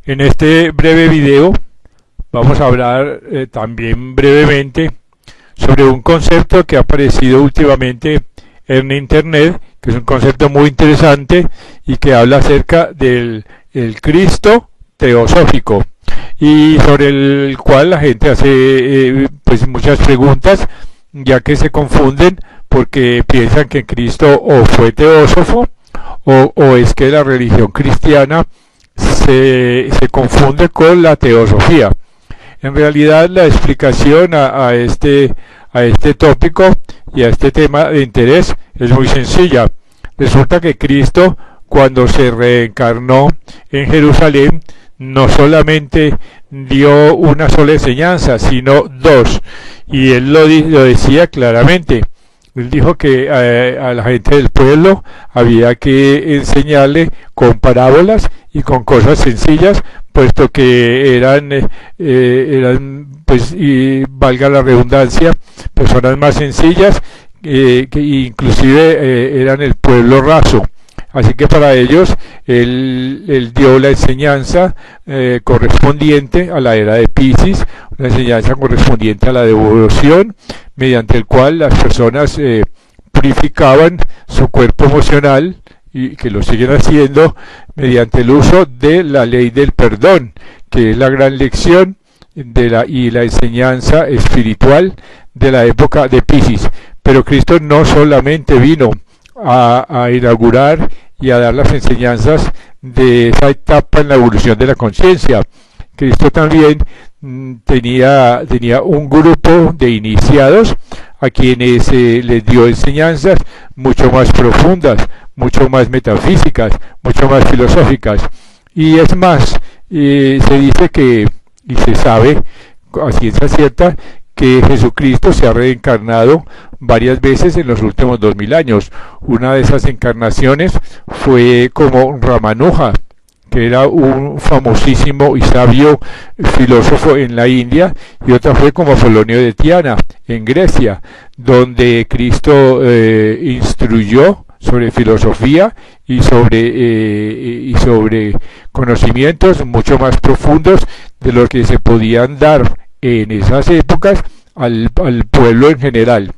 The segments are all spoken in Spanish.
En este breve video vamos a hablar también brevemente sobre un concepto que ha aparecido últimamente en internet, que es un concepto muy interesante y que habla acerca del Cristo teosófico, y sobre el cual la gente hace pues muchas preguntas, ya que se confunden porque piensan que Cristo o fue teósofo o es que la religión cristiana se confunde con la teosofía. En realidad la explicación a este tópico y a este tema de interés es muy sencilla. Resulta que Cristo, cuando se reencarnó en Jerusalén, no solamente dio una sola enseñanza, sino dos, y él lo decía claramente. Él dijo que a la gente del pueblo había que enseñarle con parábolas y con cosas sencillas, puesto que eran pues, y valga la redundancia, personas más sencillas, que inclusive eran el pueblo raso. Así que para ellos él dio la enseñanza correspondiente a la era de Piscis, una enseñanza correspondiente a la devoción, mediante el cual las personas purificaban su cuerpo emocional, y que lo siguen haciendo mediante el uso de la ley del perdón, que es la gran lección y la enseñanza espiritual de la época de Piscis. Pero Cristo no solamente vino a inaugurar y a dar las enseñanzas de esa etapa en la evolución de la conciencia. Cristo también tenía un grupo de iniciados a quienes les dio enseñanzas mucho más profundas, mucho más metafísicas, mucho más filosóficas. Y es más, se dice que, y se sabe a ciencia cierta, que Jesucristo se ha reencarnado varias veces en los últimos 2000 años. Una de esas encarnaciones fue como Ramanuja, que era un famosísimo y sabio filósofo en la India, y otra fue como Apolonio de Tiana en Grecia, donde Cristo instruyó sobre filosofía y sobre conocimientos mucho más profundos de los que se podían dar en esas épocas al pueblo en general.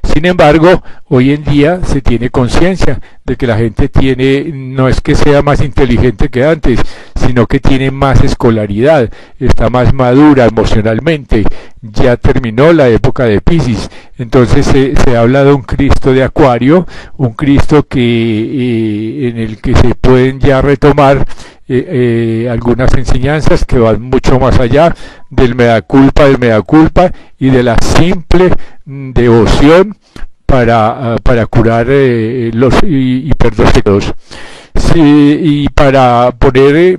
Sin embargo, hoy en día se tiene conciencia de que la gente no es que sea más inteligente que antes, sino que tiene más escolaridad, está más madura emocionalmente, ya terminó la época de Piscis. Entonces se habla de un Cristo de Acuario, un Cristo en el que se pueden ya retomar algunas enseñanzas que van mucho más allá del mea culpa y de la simple devoción para curar y perdonar pecados. Sí, y para poner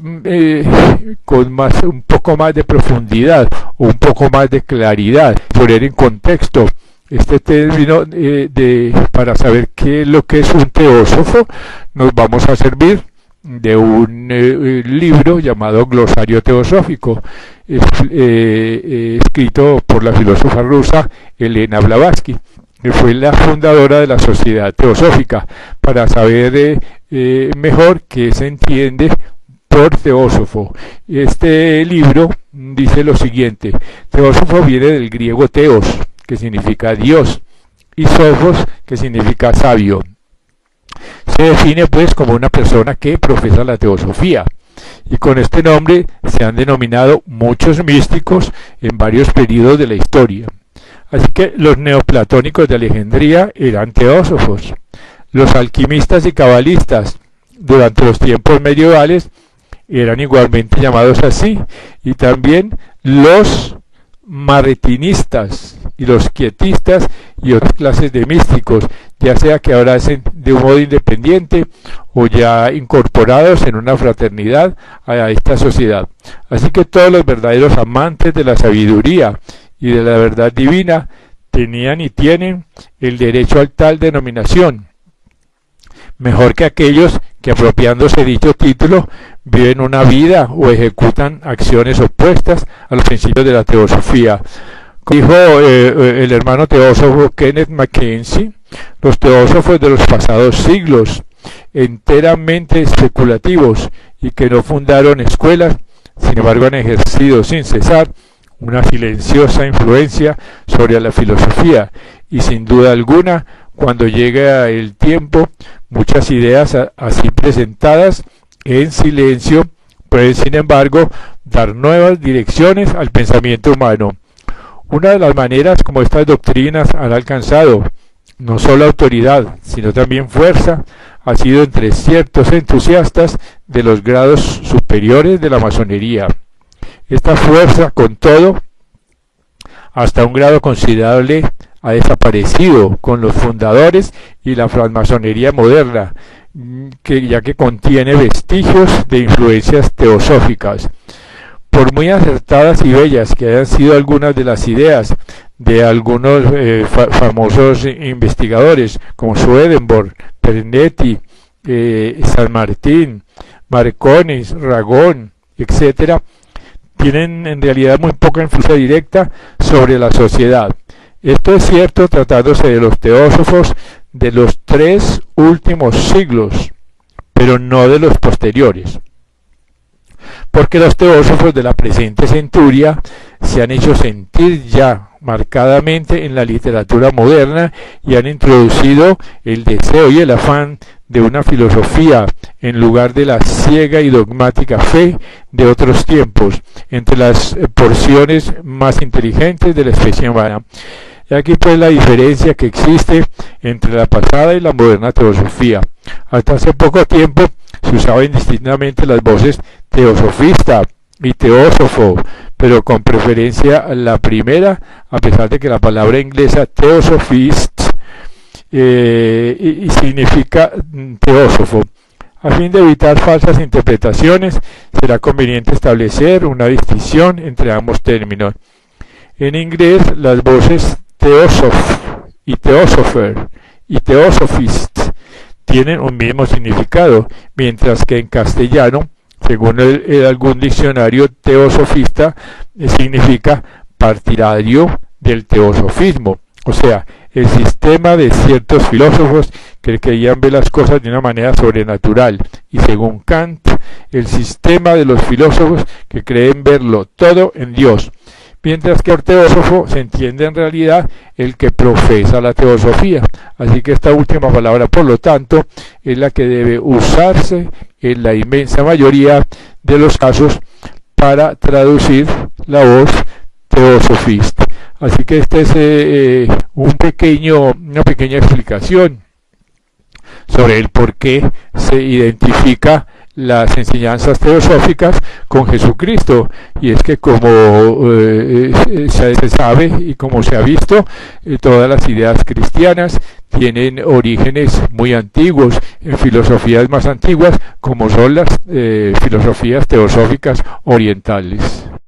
con un poco más de profundidad o un poco más de claridad, poner en contexto este término para saber qué es lo que es un teósofo, nos vamos a servir de un libro llamado Glosario Teosófico, escrito por la filósofa rusa Elena Blavatsky, que fue la fundadora de la Sociedad Teosófica, para saber mejor qué se entiende por teósofo. Este libro dice lo siguiente: teósofo viene del griego teos, que significa Dios, y sofos, que significa sabio. Se define pues como una persona que profesa la teosofía, y con este nombre se han denominado muchos místicos en varios periodos de la historia. Así que los neoplatónicos de Alejandría eran teósofos. Los alquimistas y cabalistas durante los tiempos medievales eran igualmente llamados así, y también los maretinistas y los quietistas y otras clases de místicos, ya sea que ahora hacen de un modo independiente o ya incorporados en una fraternidad a esta sociedad. Así que todos los verdaderos amantes de la sabiduría y de la verdad divina tenían y tienen el derecho a tal denominación, mejor que aquellos que, apropiándose dicho título, viven una vida o ejecutan acciones opuestas a los principios de la teosofía. Dijo el hermano teósofo Kenneth Mackenzie, los teósofos de los pasados siglos enteramente especulativos y que no fundaron escuelas, sin embargo han ejercido sin cesar una silenciosa influencia sobre la filosofía y sin duda alguna, cuando llega el tiempo, muchas ideas así presentadas en silencio pueden sin embargo dar nuevas direcciones al pensamiento humano. Una de las maneras como estas doctrinas han alcanzado no solo autoridad, sino también fuerza, ha sido entre ciertos entusiastas de los grados superiores de la masonería. Esta fuerza, con todo, hasta un grado considerable, ha desaparecido con los fundadores y la francmasonería moderna, ya que contiene vestigios de influencias teosóficas. Por muy acertadas y bellas que hayan sido algunas de las ideas de algunos famosos investigadores como Swedenborg, Pernetti, San Martín, Marconis, Ragón, etc., tienen en realidad muy poca influencia directa sobre la sociedad. Esto es cierto tratándose de los teósofos de los 3 últimos siglos, pero no de los posteriores, porque los teósofos de la presente centuria se han hecho sentir ya marcadamente en la literatura moderna y han introducido el deseo y el afán de una filosofía en lugar de la ciega y dogmática fe de otros tiempos entre las porciones más inteligentes de la especie humana. Y aquí pues la diferencia que existe entre la pasada y la moderna teosofía. Hasta hace poco tiempo se usaban indistintamente las voces teosofista y teósofo, pero con preferencia la primera, a pesar de que la palabra inglesa theosophist significa teósofo. A fin de evitar falsas interpretaciones, será conveniente establecer una distinción entre ambos términos. En inglés, las voces theosoph y theosopher y theosophist tienen un mismo significado, mientras que en castellano, según algún diccionario, teosofista significa partidario del teosofismo, o sea, el sistema de ciertos filósofos que querían ver las cosas de una manera sobrenatural, y según Kant, el sistema de los filósofos que creen verlo todo en Dios, mientras que por teósofo se entiende en realidad el que profesa la teosofía. Así que esta última palabra, por lo tanto, es la que debe usarse en la inmensa mayoría de los casos para traducir la voz teosofista. Así que este es una pequeña explicación sobre el por qué se identifica las enseñanzas teosóficas con Jesucristo, y es que como se sabe y como se ha visto, todas las ideas cristianas tienen orígenes muy antiguos en filosofías más antiguas como son las filosofías teosóficas orientales.